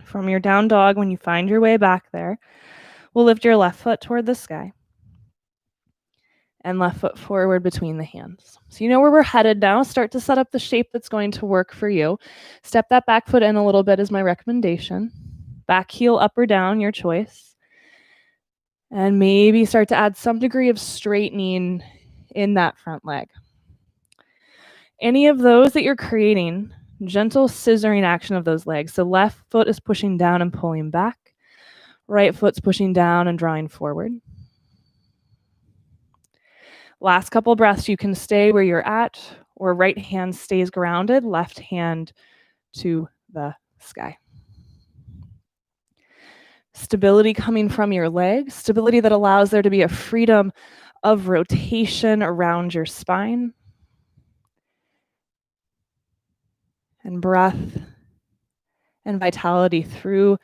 From your down dog, when you find your way back there, we'll lift your left foot toward the sky and left foot forward between the hands. So you know where we're headed now. Start to set up the shape that's going to work for you. Step that back foot in a little bit is my recommendation. Back heel up or down, your choice. And maybe start to add some degree of straightening in that front leg. Any of those that you're creating, gentle scissoring action of those legs. So left foot is pushing down and pulling back. Right foot's pushing down and drawing forward. Last couple breaths, you can stay where you're at, or right hand stays grounded, left hand to the sky. Stability coming from your legs, stability that allows there to be a freedom of rotation around your spine. And breath and vitality through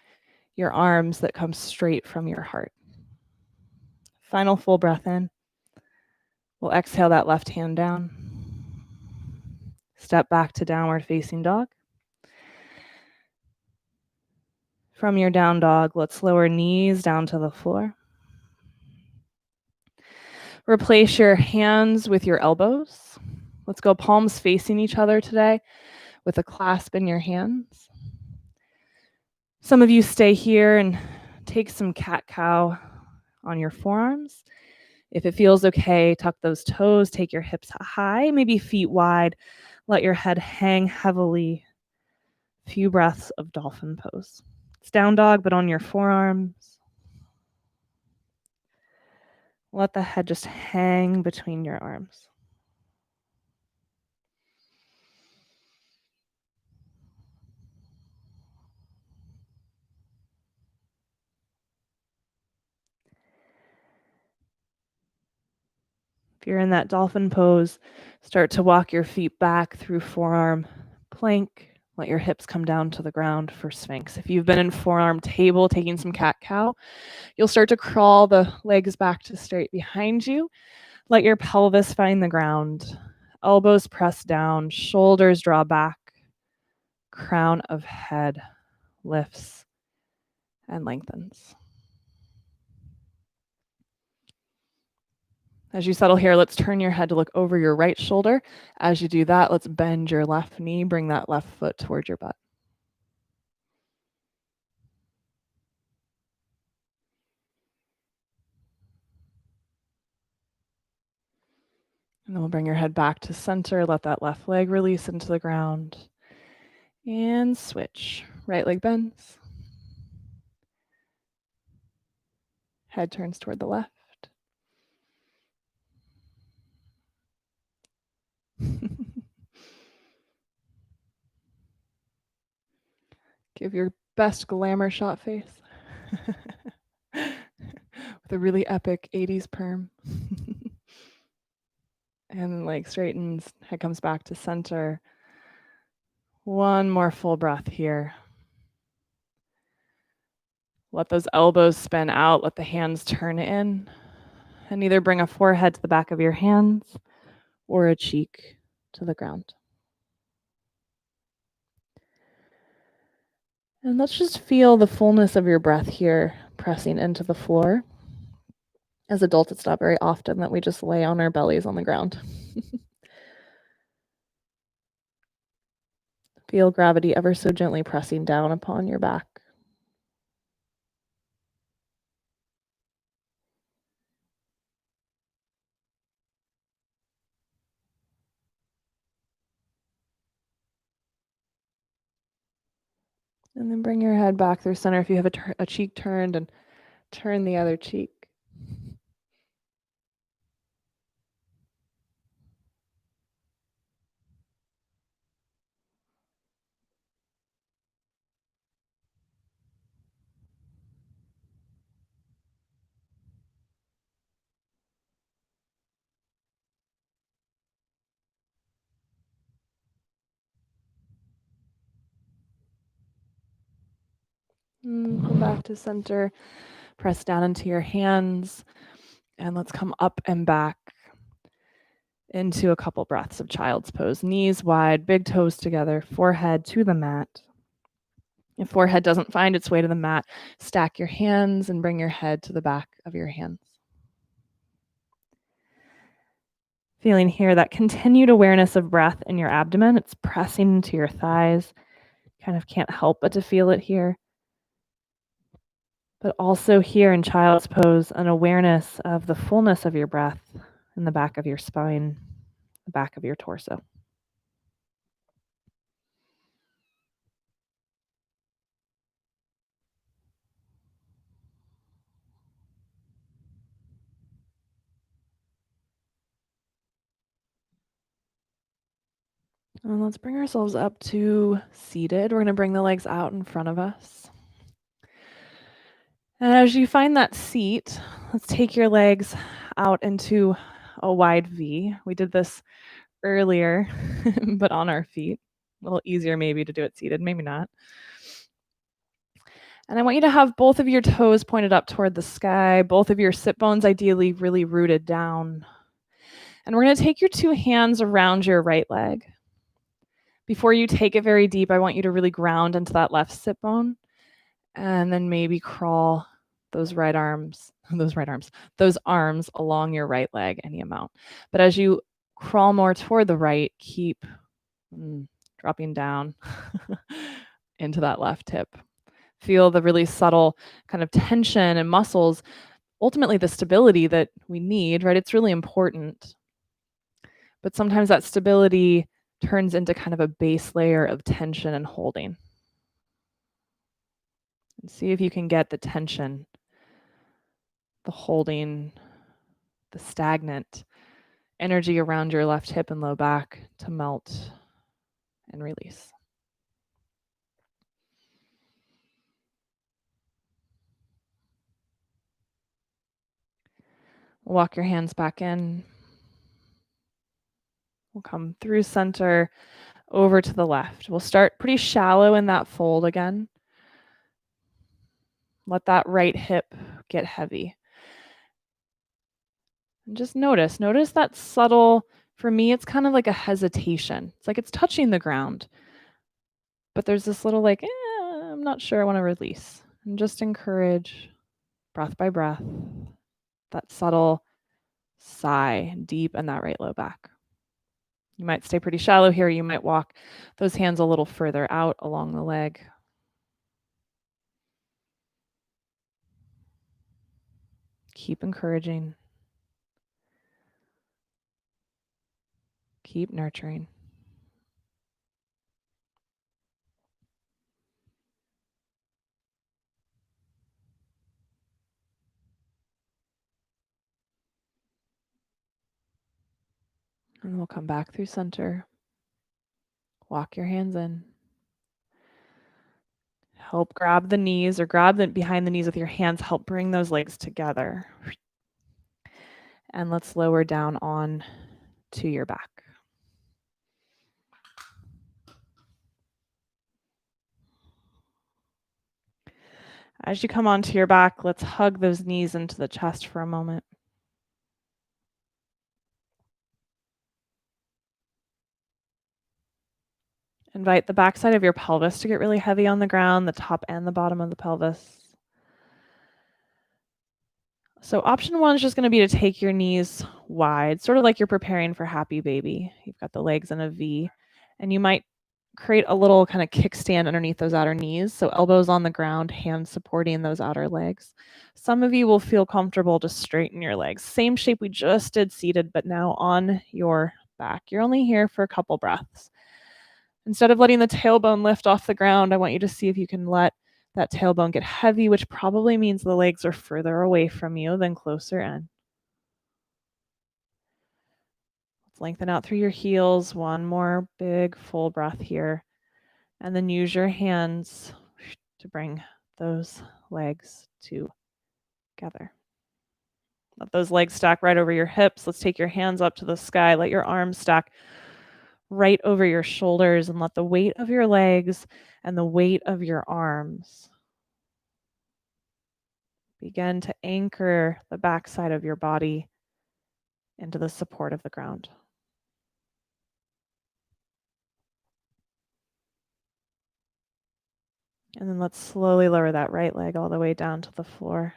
your arms that come straight from your heart. Final full breath in. We'll exhale that left hand down. Step back to downward facing dog. From your down dog, let's lower knees down to the floor. Replace your hands with your elbows. Let's go palms facing each other today with a clasp in your hands. Some of you stay here and take some cat-cow on your forearms. If it feels okay, tuck those toes, take your hips high, maybe feet wide. Let your head hang heavily. A few breaths of dolphin pose. It's down dog, but on your forearms. Let the head just hang between your arms. If you're in that dolphin pose, start to walk your feet back through forearm plank. Let your hips come down to the ground for sphinx. If you've been in forearm table taking some cat-cow, you'll start to crawl the legs back to straight behind you. Let your pelvis find the ground. Elbows press down, shoulders draw back, crown of head lifts, and lengthens. As you settle here, let's turn your head to look over your right shoulder. As you do that, let's bend your left knee, bring that left foot towards your butt. And then we'll bring your head back to center, let that left leg release into the ground, and switch. Right leg bends. Head turns toward the left. Give your best glamour shot face. With a really epic 80s perm. And leg straightens, head comes back to center. One more full breath here. Let those elbows spin out, let the hands turn in, and either bring a forehead to the back of your hands or a cheek to the ground. And let's just feel the fullness of your breath here, pressing into the floor. As adults, it's not very often that we just lay on our bellies on the ground. Feel gravity ever so gently pressing down upon your back. And then bring your head back through center if you have a cheek turned, and turn the other cheek. Come back to center. Press down into your hands. And let's come up and back into a couple breaths of child's pose. Knees wide, big toes together, forehead to the mat. If forehead doesn't find its way to the mat, stack your hands and bring your head to the back of your hands. Feeling here that continued awareness of breath in your abdomen. It's pressing into your thighs. Kind of can't help but to feel it here. But also here in child's pose, an awareness of the fullness of your breath in the back of your spine, the back of your torso. And let's bring ourselves up to seated. We're going to bring the legs out in front of us. And as you find that seat, let's take your legs out into a wide V. We did this earlier, but on our feet. A little easier maybe to do it seated, maybe not. And I want you to have both of your toes pointed up toward the sky, both of your sit bones ideally really rooted down. And we're going to take your two hands around your right leg. Before you take it very deep, I want you to really ground into that left sit bone, and then maybe crawl those arms along your right leg any amount. But as you crawl more toward the right, keep dropping down into that left hip. Feel the really subtle kind of tension and muscles, ultimately the stability that we need, right? It's really important. But sometimes that stability turns into kind of a base layer of tension and holding. And see if you can get the tension, the holding, the stagnant energy around your left hip and low back to melt and release. Walk your hands back in. We'll come through center, over to the left. We'll start pretty shallow in that fold again. Let that right hip get heavy. And just notice that subtle, for me, it's kind of like a hesitation. It's like it's touching the ground. But there's this little like, I'm I'm not sure I want to release. And just encourage, breath by breath, that subtle sigh deep in that right low back. You might stay pretty shallow here. You might walk those hands a little further out along the leg. Keep encouraging. Keep nurturing. And we'll come back through center. Walk your hands in. Help grab the knees or grab behind the knees with your hands. Help bring those legs together. And let's lower down on to your back. As you come onto your back, let's hug those knees into the chest for a moment. Invite the backside of your pelvis to get really heavy on the ground, the top and the bottom of the pelvis. So option one is just going to be to take your knees wide, sort of like you're preparing for happy baby. You've got the legs in a V, and you might create a little kind of kickstand underneath those outer knees. So elbows on the ground, hands supporting those outer legs. Some of you will feel comfortable to straighten your legs. Same shape we just did seated, but now on your back. You're only here for a couple breaths. Instead of letting the tailbone lift off the ground, I want you to see if you can let that tailbone get heavy, which probably means the legs are further away from you than closer in. Let's lengthen out through your heels. One more big full breath here. And then use your hands to bring those legs together. Let those legs stack right over your hips. Let's take your hands up to the sky. Let your arms stack right over your shoulders and let the weight of your legs and the weight of your arms begin to anchor the backside of your body into the support of the ground. And then let's slowly lower that right leg all the way down to the floor.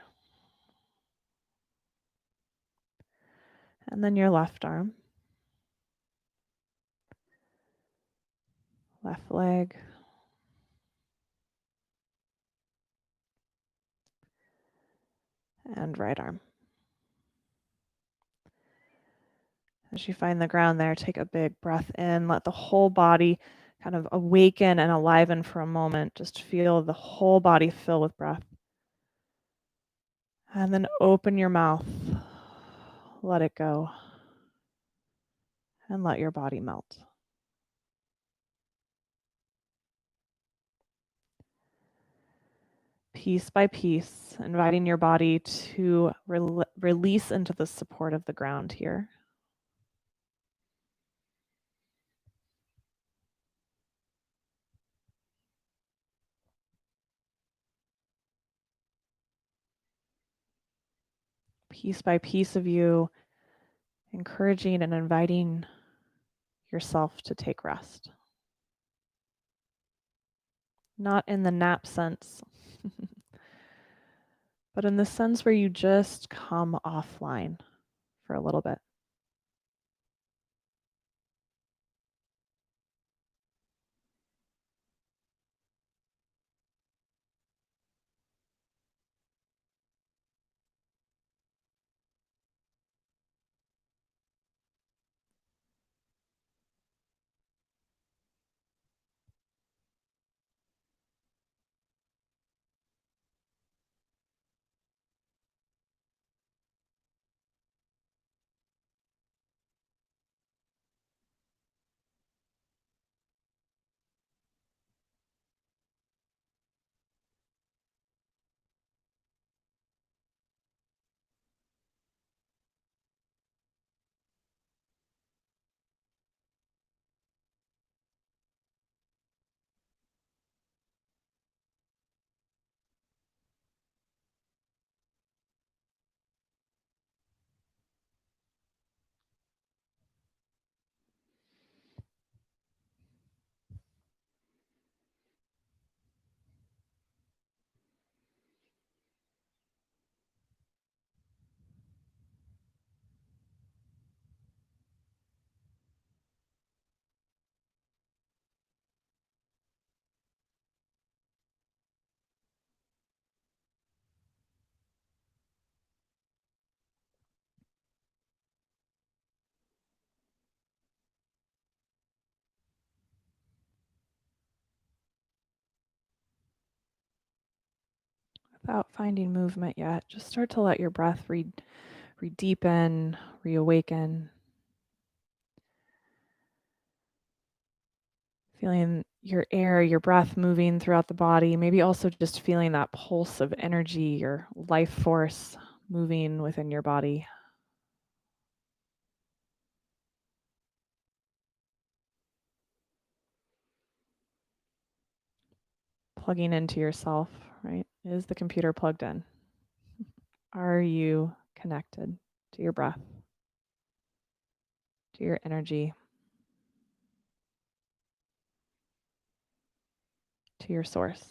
And then your left arm, left leg, and right arm. As you find the ground there, take a big breath in. Let the whole body kind of awaken and aliven for a moment. Just feel the whole body fill with breath. And then open your mouth. Let it go. And let your body melt. Piece by piece, inviting your body to release into the support of the ground here. Piece by piece of you, encouraging and inviting yourself to take rest. Not in the nap sense, but in the sense where you just come offline for a little bit. without finding movement yet, just start to let your breath re-deepen, reawaken. Feeling your air, your breath moving throughout the body, maybe also just feeling that pulse of energy or life force moving within your body. Plugging into yourself, right? Is the computer plugged in? Are you connected to your breath, to your energy, to your source?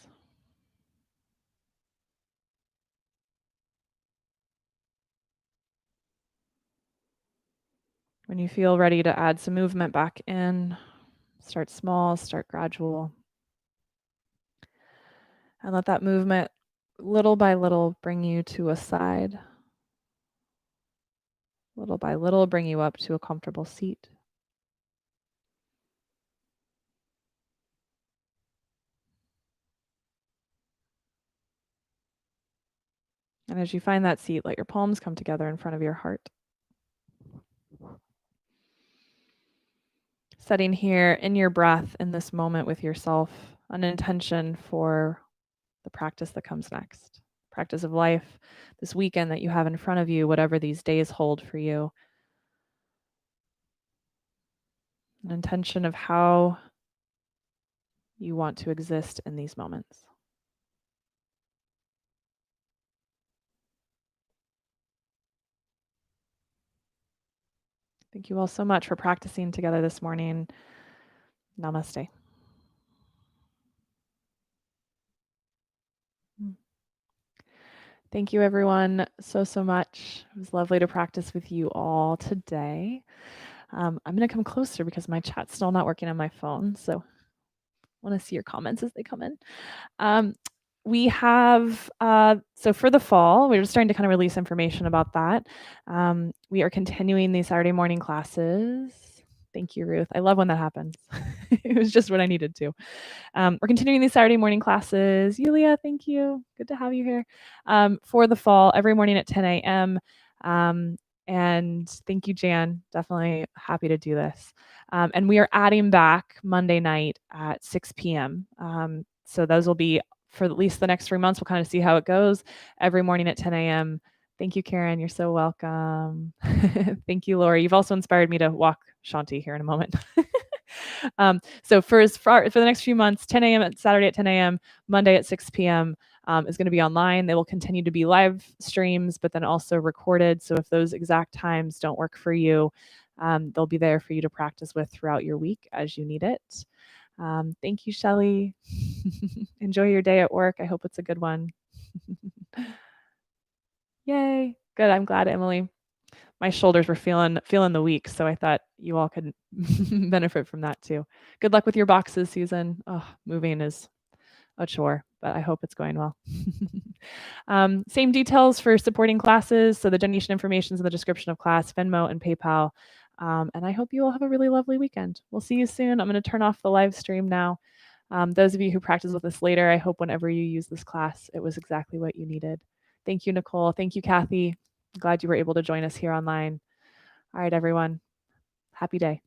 When you feel ready to add some movement back in, start small, start gradual, and let that movement little by little bring you to a side. Little by little, bring you up to a comfortable seat. And as you find that seat, let your palms come together in front of your heart. Setting here in your breath, in this moment with yourself, an intention for the practice that comes next. Practice of life, this weekend that you have in front of you, whatever these days hold for you. An intention of how you want to exist in these moments. Thank you all so much for practicing together this morning. Namaste. Thank you, everyone, so much. It was lovely to practice with you all today. I'm going to come closer because my chat's still not working on my phone, so I want to see your comments as they come in. We have, so for the fall, we're just starting to kind of release information about that. We are continuing these Saturday morning classes. Thank you, Ruth. I love when that happens. It was just what I needed to. We're continuing these Saturday morning classes. Yulia, thank you. Good to have you here. For the fall, every morning at 10 a.m. And thank you, Jan. Definitely happy to do this. And we are adding back Monday night at 6 p.m. So those will be for at least the next 3 months. We'll kind of see how it goes. Every morning at 10 a.m. Thank you, Karen. You're so welcome. Thank you, Lori. You've also inspired me to walk Shanti here in a moment. So for the next few months, 10 a.m. at Saturday at 10 a.m., Monday at 6 p.m. Is going to be online. They will continue to be live streams, but then also recorded. So if those exact times don't work for you, they'll be there for you to practice with throughout your week as you need it. Thank you, Shelley. Enjoy your day at work. I hope it's a good one. Yay. Good. I'm glad, Emily. My shoulders were feeling the week, so I thought you all could benefit from that too. Good luck with your boxes, Susan. Oh, moving is a chore, but I hope it's going well. Same details for supporting classes. So the donation information is in the description of class, Venmo and PayPal. And I hope you all have a really lovely weekend. We'll see you soon. I'm going to turn off the live stream now. Those of you who practice with us later, I hope whenever you use this class, it was exactly what you needed. Thank you, Nicole. Thank you, Kathy. Glad you were able to join us here online. All right, everyone. Happy day.